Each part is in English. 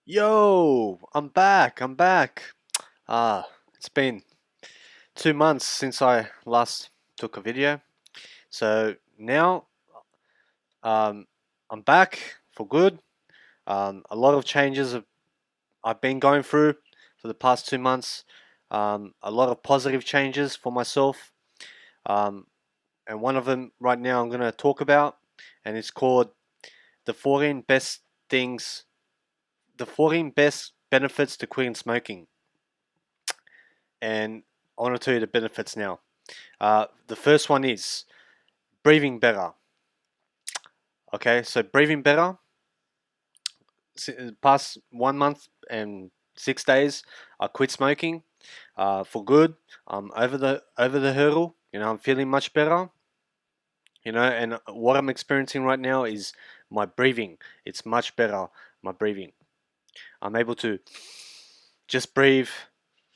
Yo, I'm back. I'm back. It's been 2 months since I last took a video. So now, um, I'm back for good. A lot of changes I've been going through for the past 2 months. A lot of positive changes for myself. Um, and one of them right now I'm going to talk about, and it's called the 14 best things, the 14 best benefits to quitting smoking. And I want to tell you the benefits now. The first one is breathing better. Okay, so breathing better. Past 1 month and 6 days, I quit smoking for good. I'm over the hurdle. I'm feeling much better. And what I'm experiencing right now is my breathing. It's much better. My breathing. I'm able to just breathe,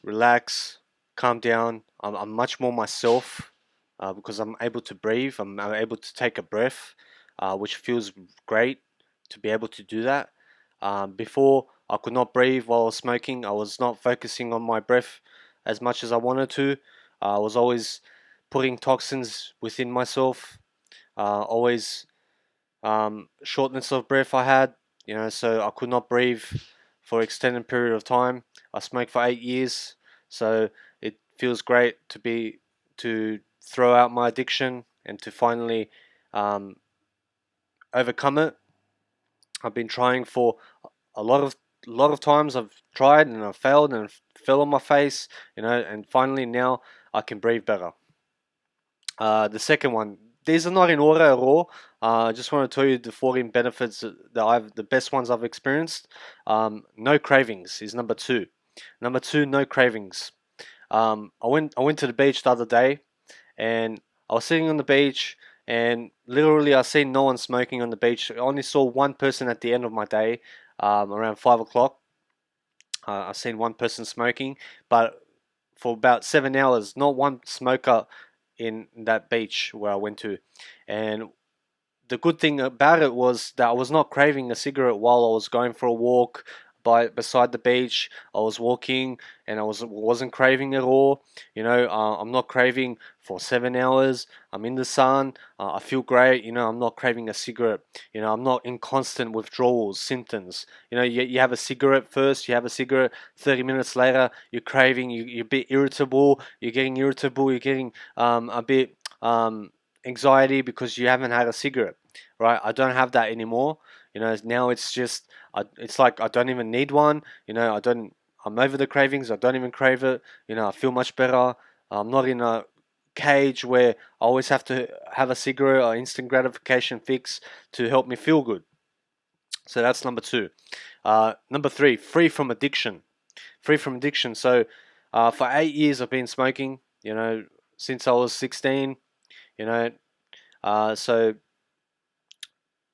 relax, calm down. I'm much more myself because I'm able to breathe. I'm able to take a breath, which feels great to be able to do that. Before, I could not breathe while I was smoking. I was not focusing on my breath as much as I wanted to. I was always putting toxins within myself, always shortness of breath I had, so I could not breathe for extended period of time. I smoked for 8 years, so it feels great to throw out my addiction and to finally um, overcome it. I've been trying for a lot of times. I've tried and I've failed and fell on my face, and finally now I can breathe better. The second one, these are not in order at all. I just want to tell you the 14 benefits the best ones I've experienced. No cravings is number two. Number two, no cravings. I went to the beach the other day, and I was sitting on the beach, and literally I seen no one smoking on the beach. I only saw one person at the end of my day, around 5 o'clock. I seen one person smoking, but for about 7 hours, not one smoker in that beach where I went to. And the good thing about it was that I was not craving a cigarette while I was going for a walk beside the beach. I was walking and I wasn't craving at all. I'm not craving for 7 hours. I'm in the sun. I feel great. I'm not craving a cigarette. I'm not in constant withdrawals symptoms. You have a cigarette first. You have a cigarette. 30 minutes later, you're craving. You're a bit irritable. You're getting irritable. You're getting a bit anxiety because you haven't had a cigarette, right? I don't have that anymore. Now it's just, it's like I don't even need one. I don't. I'm over the cravings. I don't even crave it. I feel much better. I'm not in a cage where I always have to have a cigarette or instant gratification fix to help me feel good. So that's number two. Number three, free from addiction. Free from addiction. So for 8 years I've been smoking. Since I was 16. You know, so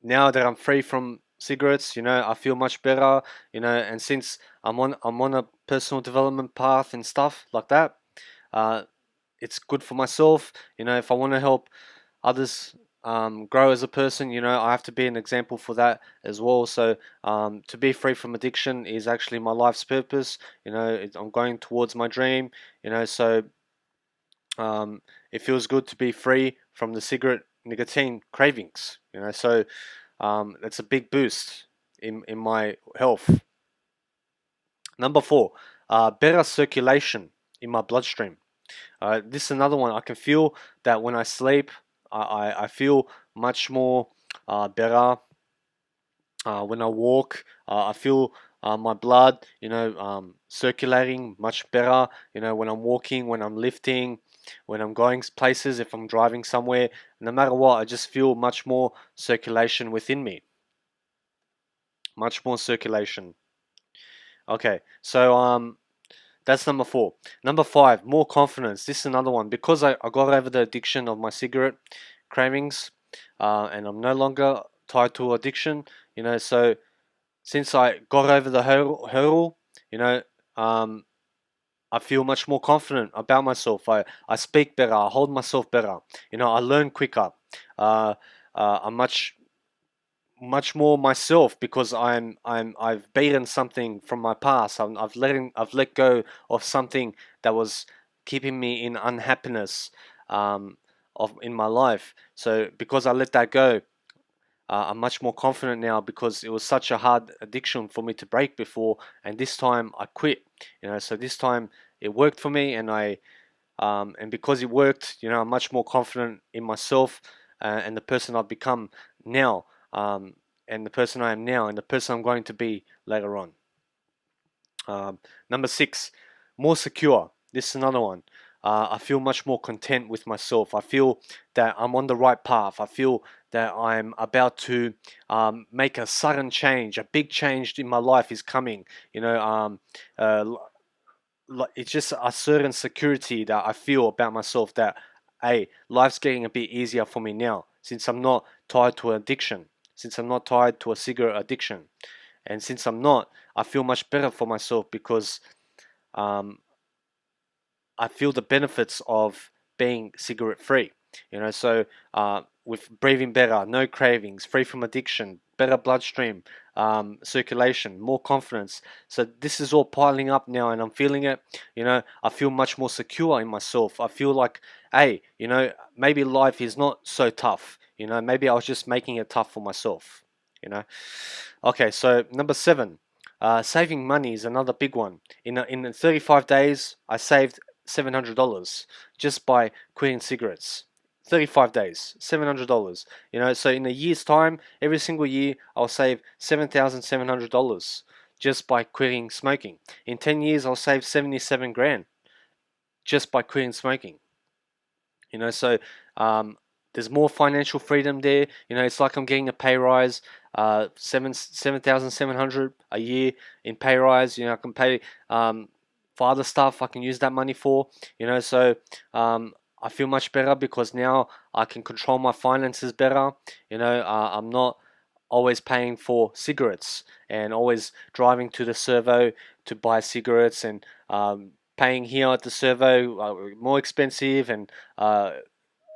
now that I'm free from cigarettes, I feel much better. And since I'm on a personal development path and stuff like that, uh, it's good for myself. If I want to help others grow as a person, I have to be an example for that as well. So to be free from addiction is actually my life's purpose. I'm going towards my dream. So um, it feels good to be free from the cigarette nicotine cravings. So that's a big boost in my health. Number four, better circulation in my bloodstream. This is another one. I can feel that when I sleep, I feel much more better. When I walk, I feel my blood, circulating much better. When I'm walking, when I'm lifting, when I'm going places, if I'm driving somewhere, no matter what, I just feel much more circulation within me. Much more circulation. Okay, so that's number four. Number five, more confidence. This is another one because I got over the addiction of my cigarette cravings, and I'm no longer tied to addiction. So since I got over the hurdle, you know, um, I feel much more confident about myself. I speak better. I hold myself better. I learn quicker. I'm much much more myself because I've beaten something from my past. I've let go of something that was keeping me in unhappiness of in my life. So because I let that go, I'm much more confident now because it was such a hard addiction for me to break before, and this time I quit. So this time it worked for me, and because it worked, I'm much more confident in myself and the person I've become now, and the person I am now, and the person I'm going to be later on. Number six, more secure. This is another one. I feel much more content with myself. I feel that I'm on the right path. I feel that I'm about to make a sudden change. A big change in my life is coming. Uh, it's just a certain security that I feel about myself that, hey, life's getting a bit easier for me now since I'm not tied to addiction, since I'm not tied to a cigarette addiction. And since I'm not, I feel much better for myself because um, I feel the benefits of being cigarette free. So with breathing better, no cravings, free from addiction, better bloodstream circulation, more confidence. So this is all piling up now, and I'm feeling it. I feel much more secure in myself. I feel like, hey, maybe life is not so tough. Maybe I was just making it tough for myself. Okay, so number seven, saving money is another big one. In 35 days, I saved $700 just by quitting cigarettes. 35 days, $700. So in a year's time, every single year, I'll save $7,700 just by quitting smoking. In 10 years, I'll save 77 grand just by quitting smoking. So um, there's more financial freedom there. It's like I'm getting a pay rise, 7,700 a year in pay rise. I can pay for other stuff I can use that money for. So I feel much better because now I can control my finances better. I'm not always paying for cigarettes and always driving to the servo to buy cigarettes and paying here at the servo more expensive and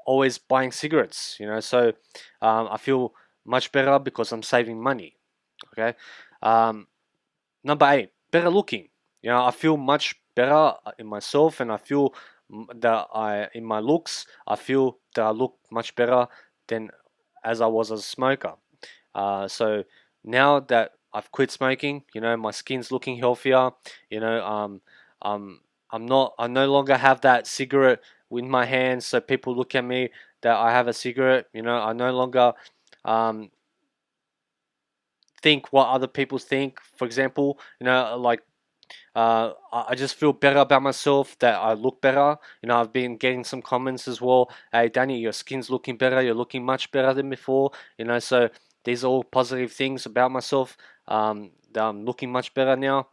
always buying cigarettes. So I feel much better because I'm saving money. Okay. um, Number eight, better looking. I feel much better in myself, and I feel that in my looks, I feel that I look much better than as I was as a smoker. So now that I've quit smoking, my skin's looking healthier. You know, um, I no longer have that cigarette in my hands, so people look at me that I have a cigarette. I no longer um, think what other people think. For example, like I just feel better about myself that I look better. I've been getting some comments as well. Hey, Danny, your skin's looking better. You're looking much better than before. So these are all positive things about myself. That I'm looking much better now.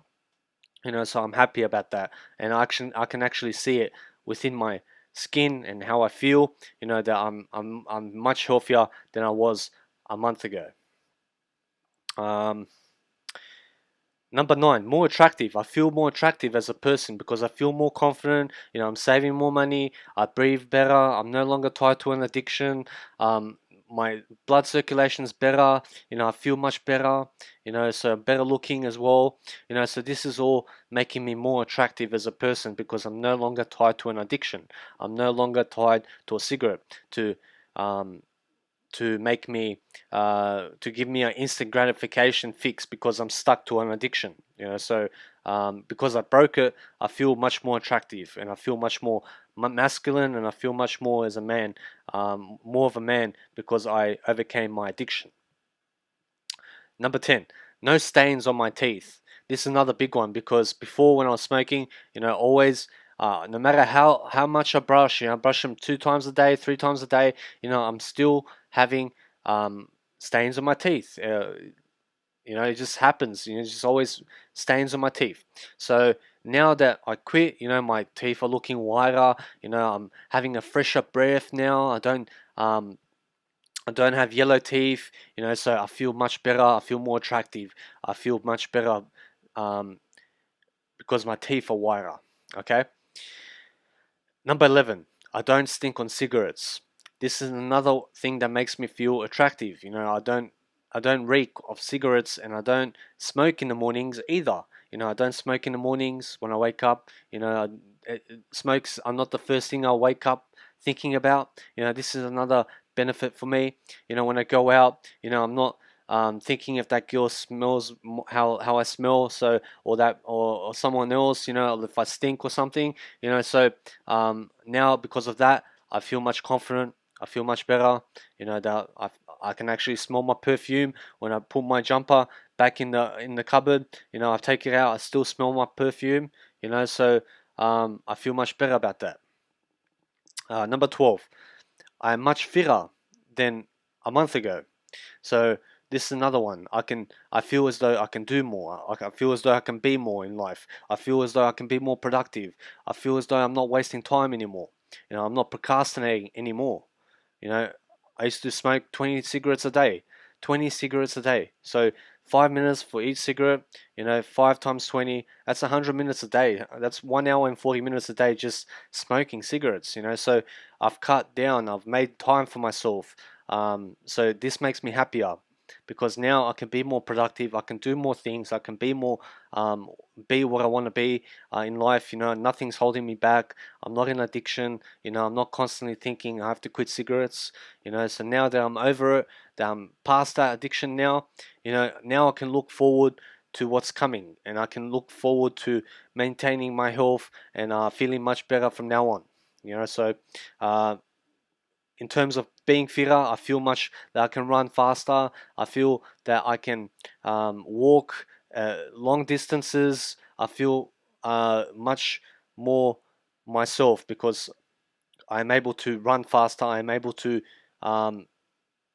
So I'm happy about that, and I can actually see it within my skin and how I feel. That I'm much healthier than I was a month ago. Um, Number nine, more attractive. I feel more attractive as a person because I feel more confident. I'm saving more money. I breathe better. I'm no longer tied to an addiction. My blood circulation's better. I feel much better. So I'm better looking as well. So this is all making me more attractive as a person because I'm no longer tied to an addiction. I'm no longer tied to a cigarette um, to make me to give me an instant gratification fix because I'm stuck to an addiction. So because I broke it, I feel much more attractive and I feel much more masculine and I feel much more as a man, more of a man because I overcame my addiction. Number 10, no stains on my teeth. This is another big one because before when I was smoking, always, no matter how much I brush, I brush them 2 times a day, 3 times a day, I'm still having stains on my teeth. It just happens. It's just always stains on my teeth. So now that I quit, my teeth are looking whiter. I'm having a fresher breath now. I don't have yellow teeth, so I feel much better. I feel more attractive. I feel much better um, because my teeth are whiter. Okay. Number 11, I don't stink on cigarettes. This is another thing that makes me feel attractive. I don't don't reek of cigarettes, and I don't smoke in the mornings either. I don't smoke in the mornings when I wake up. Smokes are not the first thing I wake up thinking about. This is another benefit for me. When I go out, I'm not thinking if that girl smells how I smell, so or someone else, if I stink or something, So now because of that, I feel much confident. I feel much better. That I can actually smell my perfume when I put my jumper back in the cupboard. I take it out, I still smell my perfume. So I feel much better about that. Number 12, I am much fitter than a month ago. So this is another one. I feel as though I can do more. I feel as though I can be more in life. I feel as though I can be more productive. I feel as though I'm not wasting time anymore. I'm not procrastinating anymore. I used to smoke 20 cigarettes a day. 20 cigarettes a day. So 5 minutes for each cigarette, 5 times 20, that's 100 minutes a day. That's 1 hour and 40 minutes a day just smoking cigarettes, So I've cut down, I've made time for myself. So this makes me happier because now I can be more productive, I can do more things, I can be more, be what I want to be in life. Nothing's holding me back. I'm not in addiction. I'm not constantly thinking I have to quit cigarettes. So now that I'm over it, that I'm past that addiction now, now I can look forward to what's coming, and I can look forward to maintaining my health and feeling much better from now on. So in terms of being fitter, I feel much that I can run faster. I feel that I can walk long distances. I feel much more myself because I'm able to run faster. I'm able to um,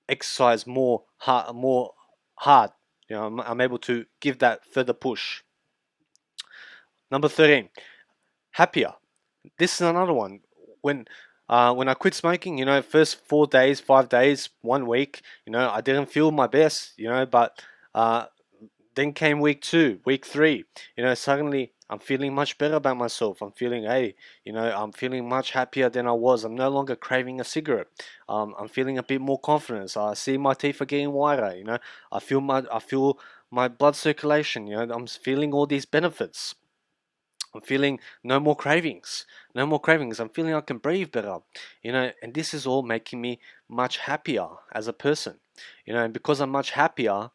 exercise more hard. I'm able to give that further push. Number 13, happier. This is another one. When I quit smoking, first 4 days, 5 days, 1 week, I didn't feel my best, but then came week 2, week 3, suddenly I'm feeling much better about myself. I'm feeling, hey, I'm feeling much happier than I was. I'm no longer craving a cigarette. I'm feeling a bit more confidence. I see my teeth are getting whiter. I feel my blood circulation. I'm feeling all these benefits. I'm feeling no more cravings. No more cravings. I'm feeling I can breathe better. And this is all making me much happier as a person. And because I'm much happier,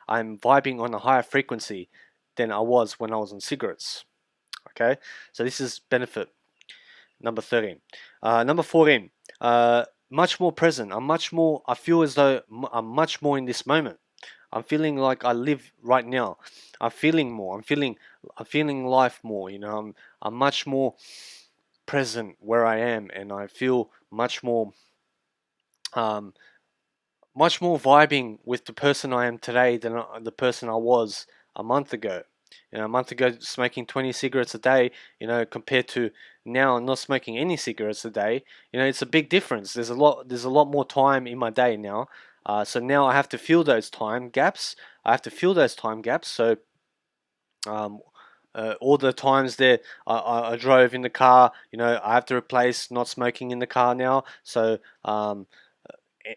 I'm vibing on a higher frequency than I was when I was on cigarettes. Okay, so this is benefit number 13. Number 14, much more present. I feel as though I'm much more in this moment. I'm feeling like I live right now. I'm feeling more. I'm feeling life more. I'm much more present where I am, and I feel um, much more vibing with the person I am today than the person I was a month ago. A month ago, smoking 20 cigarettes a day, compared to now not smoking any cigarettes a day, it's a big difference. There's a lot more time in my day now. So now I have to fill those time gaps. So um, all the times that I drove in the car, I have to replace not smoking in the car now. So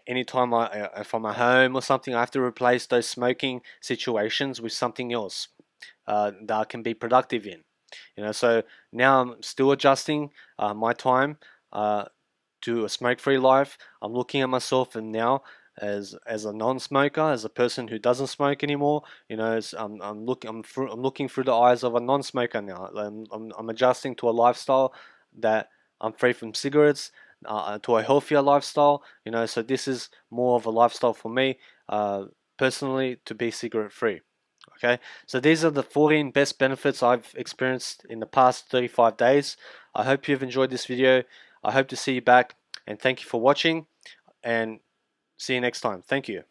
anytime if I'm at home or something, I have to replace those smoking situations with something else that I can be productive in. So now I'm still adjusting my time to a smoke-free life. I'm looking at myself and now as a non-smoker, as a person who doesn't smoke anymore. I'm looking through the eyes of a non-smoker now. I'm adjusting to a lifestyle that I'm free from cigarettes, to a healthier lifestyle. So this is more of a lifestyle for me personally, to be cigarette free. Okay, so these are the 14 best benefits I've experienced in the past 35 days. I hope you've enjoyed this video. I hope to see you back, and thank you for watching, and see you next time. Thank you.